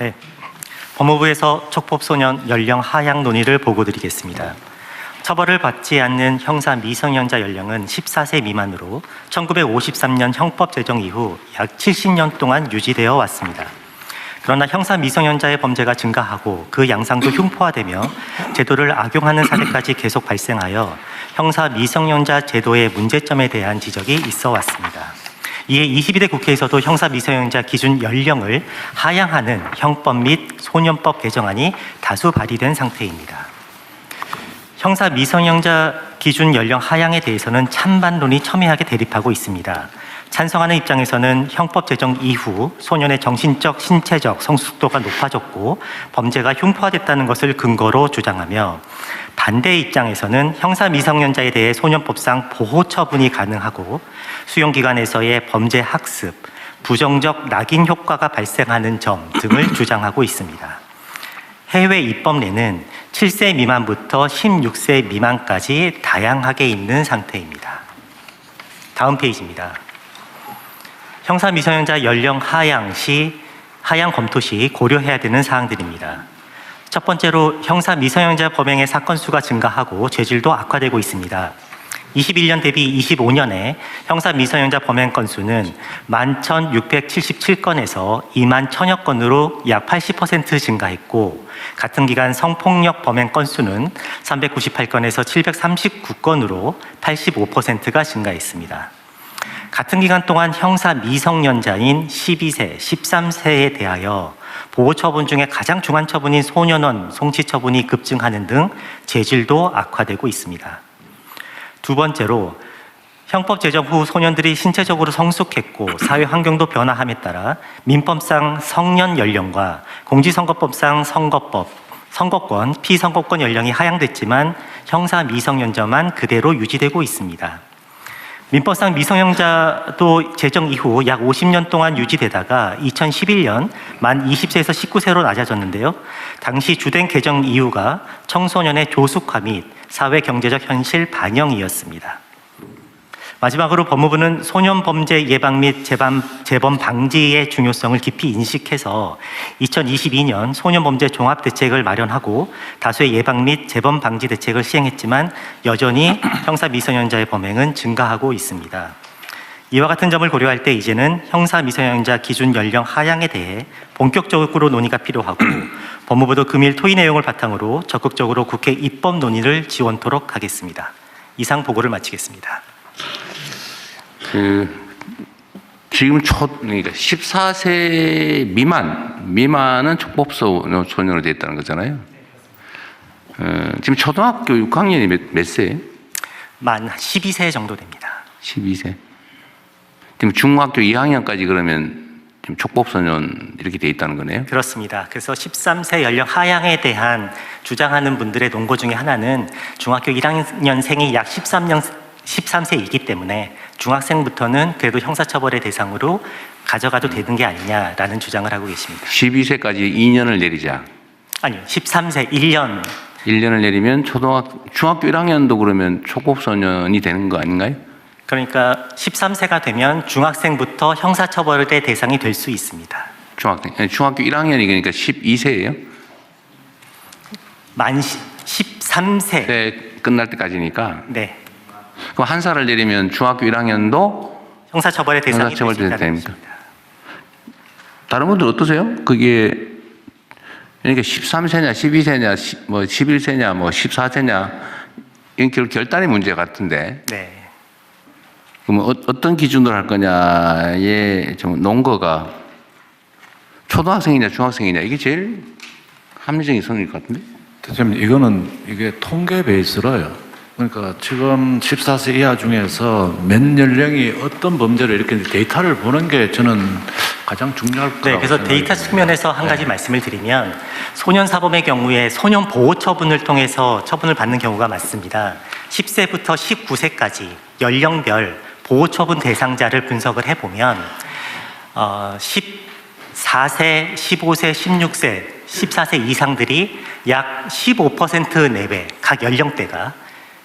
네, 법무부에서 촉법소년 연령 하향 논의를 보고드리겠습니다. 처벌을 받지 않는 형사 미성년자 연령은 14세 미만으로 1953년 형법 제정 이후 약 70년 동안 유지되어 왔습니다. 그러나 형사 미성년자의 범죄가 증가하고 그 양상도 흉포화되며 제도를 악용하는 사례까지 계속 발생하여 형사 미성년자 제도의 문제점에 대한 지적이 있어 왔습니다. 이에 22대 국회에서도 형사 미성년자 기준 연령을 하향하는 형법 및 소년법 개정안이 다수 발의된 상태입니다. 형사 미성년자 기준 연령 하향에 대해서는 찬반론이 첨예하게 대립하고 있습니다. 찬성하는 입장에서는 형법 제정 이후 소년의 정신적, 신체적 성숙도가 높아졌고 범죄가 흉포화됐다는 것을 근거로 주장하며 반대 입장에서는 형사 미성년자에 대해 소년법상 보호 처분이 가능하고 수용기관에서의 범죄 학습, 부정적 낙인 효과가 발생하는 점 등을 주장하고 있습니다. 해외 입법례는 7세 미만부터 16세 미만까지 다양하게 있는 상태입니다. 다음 페이지입니다. 형사 미성년자 연령 하향 검토 시 고려해야 되는 사항들입니다. 첫 번째로 형사 미성년자 범행의 사건 수가 증가하고 죄질도 악화되고 있습니다. 21년 대비 25년에 형사 미성년자 범행 건수는 11,677건에서 21,000여 건으로 약 80% 증가했고, 같은 기간 성폭력 범행 건수는 398건에서 739건으로 85%가 증가했습니다. 같은 기간 동안 형사 미성년자인 12세, 13세에 대하여 보호처분 중에 가장 중한 처분인 소년원 송치처분이 급증하는 등 죄질도 악화되고 있습니다. 두 번째로 형법 제정 후 소년들이 신체적으로 성숙했고 사회 환경도 변화함에 따라 민법상 성년 연령과 공직선거법상 선거권, 피선거권 연령이 하향됐지만 형사 미성년자만 그대로 유지되고 있습니다. 민법상 미성년자도 제정 이후 약 50년 동안 유지되다가 2011년 만 20세에서 19세로 낮아졌는데요. 당시 주된 개정 이유가 청소년의 조숙화 및 사회 경제적 현실 반영이었습니다. 마지막으로 법무부는 소년 범죄 예방 및 재범 방지의 중요성을 깊이 인식해서 2022년 소년 범죄 종합 대책을 마련하고 다수의 예방 및 재범 방지 대책을 시행했지만 여전히 형사 미성년자의 범행은 증가하고 있습니다. 이와 같은 점을 고려할 때 이제는 형사 미성년자 기준 연령 하향에 대해 본격적으로 논의가 필요하고 법무부도 금일 토의 내용을 바탕으로 적극적으로 국회 입법 논의를 지원토록 하겠습니다. 이상 보고를 마치겠습니다. 지금 그러니까 14세 미만은 촉법소년으로 되어 있다는 거잖아요. 지금 초등학교 6학년이 몇 세예요? 만 12세 정도 됩니다. 12세. 지금 중학교 2학년까지 그러면 지금 촉법소년 이렇게 되어 있다는 거네요? 그렇습니다. 그래서 13세 연령 하향에 대한 주장하는 분들의 논거 중에 하나는 중학교 1학년생이 약 13세이기 때문에 중학생부터는 그래도 형사처벌의 대상으로 가져가도 되는 게 아니냐라는 주장을 하고 계십니다. 12세까지 2년을 내리자. 아니요, 13세 1년을 내리면 중학교 1학년도 그러면 촉법소년이 되는 거 아닌가요? 그러니까 13세가 되면 중학생부터 형사처벌의 대상이 될 수 있습니다. 중학교 1학년이 그러니까 12세예요? 만 13세. 네, 끝날 때까지니까. 네. 그럼 한 살을 내리면 중학교 1학년도 형사처벌의 대상이 될 수 있다는 됩니까? 다른 분들 어떠세요? 그게 그러니까 13세냐, 12세냐, 뭐 11세냐, 뭐 14세냐 이런 결단의 문제 같은데. 네. 그럼 어떤 기준으로 할 거냐의 좀 논거가 초등학생이냐, 중학생이냐 이게 제일 합리적인 선일 것 같은데. 대표님, 이게 통계 베이스로요. 그러니까 지금 14세 이하 중에서 몇 연령이 어떤 범죄를 이렇게 데이터를 보는 게 저는 가장 중요할 거라고 네, 그래서 데이터 측면에서 한 가지 말씀을 드리면 소년 사범의 경우에 소년 보호 처분을 통해서 처분을 받는 경우가 많습니다. 10세부터 19세까지 연령별 보호 처분 대상자를 분석을 해보면 14세, 15세, 16세, 14세 이상들이 약 15% 내외 각 연령대가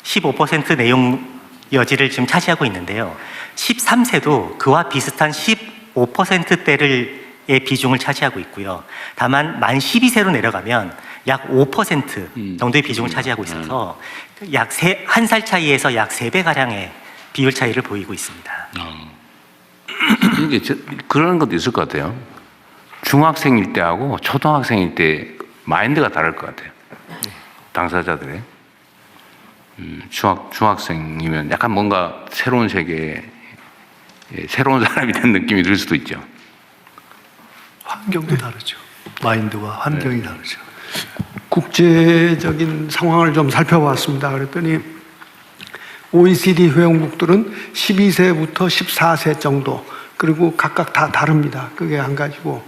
15% 내용 여지를 지금 차지하고 있는데요. 13세도 그와 비슷한 15%대를 비중을 차지하고 있고요. 다만 만 12세로 내려가면 약 5% 정도의 비중을 차지하고 있어서 약 한 살 차이에서 약 3배 가량의 비율 차이를 보이고 있습니다. 이게 그런 것도 있을 것 같아요. 중학생일 때하고 초등학생일 때 마인드가 다를 것 같아요. 당사자들의. 중학생이면 약간 뭔가 새로운 세계에 새로운 사람이 된 느낌이 들 수도 있죠. 환경도 다르죠. 마인드와 환경이 다르죠. 국제적인 상황을 좀 살펴봤습니다. 그랬더니 OECD 회원국들은 12세부터 14세 정도, 그리고 각각 다 다릅니다. 그게 한 가지고,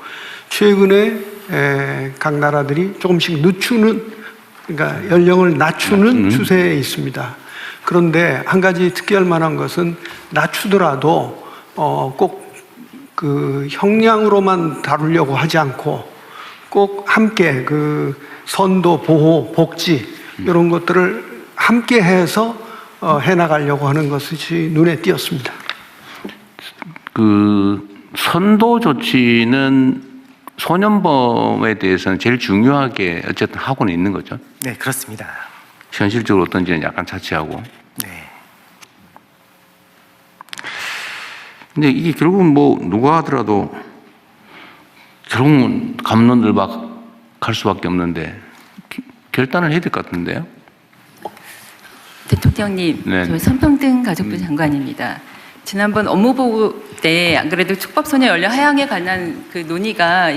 최근에 각 나라들이 조금씩 늦추는, 그러니까 연령을 낮추는 추세에 있습니다. 그런데 한 가지 특이할 만한 것은 낮추더라도 꼭 그 형량으로만 다루려고 하지 않고 꼭 함께 그 선도, 보호, 복지 이런 것들을 함께 해서 해나가려고 하는 것이 눈에 띄었습니다. 그 선도 조치는 소년범에 대해서는 제일 중요하게 어쨌든 하고는 있는 거죠. 네, 그렇습니다. 현실적으로 어떤지는 약간 차치하고. 네. 근데 이게 결국은 뭐 누가 하더라도 결국은 감론을 막 갈 수밖에 없는데 결단을 해야 될 것 같은데요. 대통령님, 네. 저희 성평등 가족부 장관입니다. 지난번 업무보고 때 안 그래도 촉법소년 연령 하향에 관한 그 논의가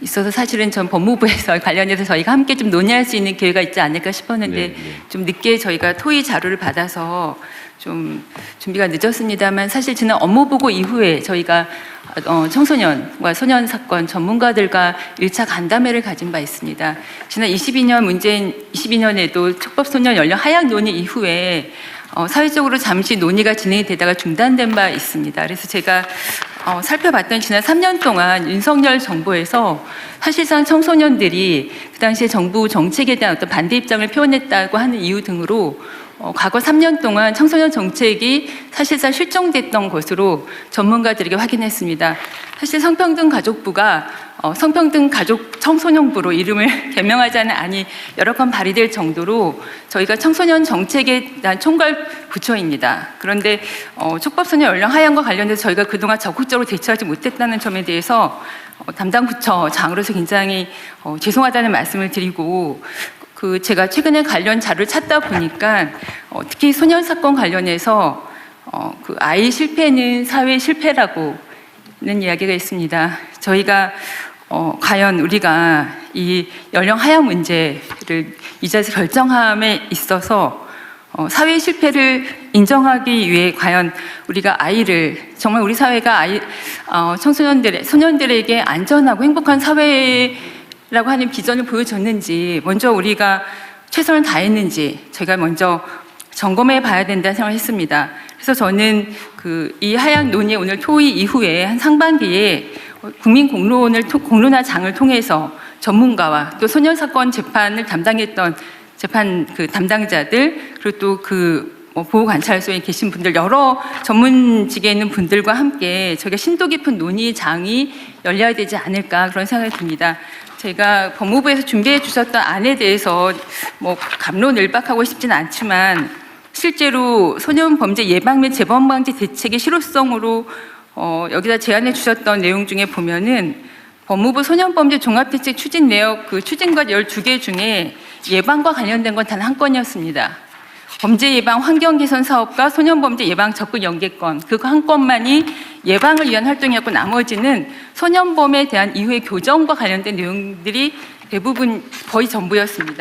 있어서 사실은 전 법무부에서 관련해서 저희가 함께 좀 논의할 수 있는 기회가 있지 않을까 싶었는데 네. 좀 늦게 저희가 토의 자료를 받아서 좀 준비가 늦었습니다만, 사실 지난 업무보고 이후에 저희가 청소년과 소년 사건 전문가들과 1차 간담회를 가진 바 있습니다. 지난 22년에도 촉법소년 연령 하향 논의 이후에 사회적으로 잠시 논의가 진행이 되다가 중단된 바 있습니다. 그래서 제가 살펴봤던 지난 3년 동안 윤석열 정부에서 사실상 청소년들이 그 당시에 정부 정책에 대한 어떤 반대 입장을 표현했다고 하는 이유 등으로 과거 3년 동안 청소년 정책이 사실상 실종됐던 것으로 전문가들에게 확인했습니다. 사실 성평등 가족부가 성평등 가족 청소년부로 이름을 개명하자는 안이 여러 건 발의될 정도로 저희가 청소년 정책에 대한 총괄 부처입니다. 그런데 촉법소년 연령 하향과 관련해서 저희가 그동안 적극적으로 대처하지 못했다는 점에 대해서 담당 부처장으로서 굉장히 죄송하다는 말씀을 드리고, 제가 최근에 관련 자료를 찾다 보니까 특히 소년 사건 관련해서 그 아이 실패는 사회 실패라고는 이야기가 있습니다. 저희가 과연 우리가 이 연령 하향 문제를 이 자리에서 결정함에 있어서 사회 실패를 인정하기 위해 과연 우리가 아이를 정말 우리 사회가 소년들에게 안전하고 행복한 사회라고 하는 비전을 보여줬는지, 먼저 우리가 최선을 다했는지 저희가 먼저 점검해 봐야 된다는 생각을 했습니다. 그래서 저는 이 하향 논의 오늘 토의 이후에 한 상반기에 국민 공론화장을 통해서 전문가와 또 소년 사건 재판을 담당했던 재판 담당자들, 그리고 또 보호 관찰소에 계신 분들, 여러 전문직에 있는 분들과 함께 저희가 심도 깊은 논의장이 열려야 되지 않을까, 그런 생각이 듭니다. 제가 법무부에서 준비해 주셨던 안에 대해서 갑론을박하고 싶지는 않지만, 실제로 소년 범죄 예방 및 재범 방지 대책의 실효성으로 여기다 제안해 주셨던 내용 중에 보면은 법무부 소년범죄 종합대책 추진 내역 추진과 12개 중에 예방과 관련된 건 단 한 건이었습니다. 범죄 예방 환경 개선 사업과 소년범죄 예방 접근 연계권, 그거 한 건만이 예방을 위한 활동이었고, 나머지는 소년범에 대한 이후의 교정과 관련된 내용들이 대부분 거의 전부였습니다.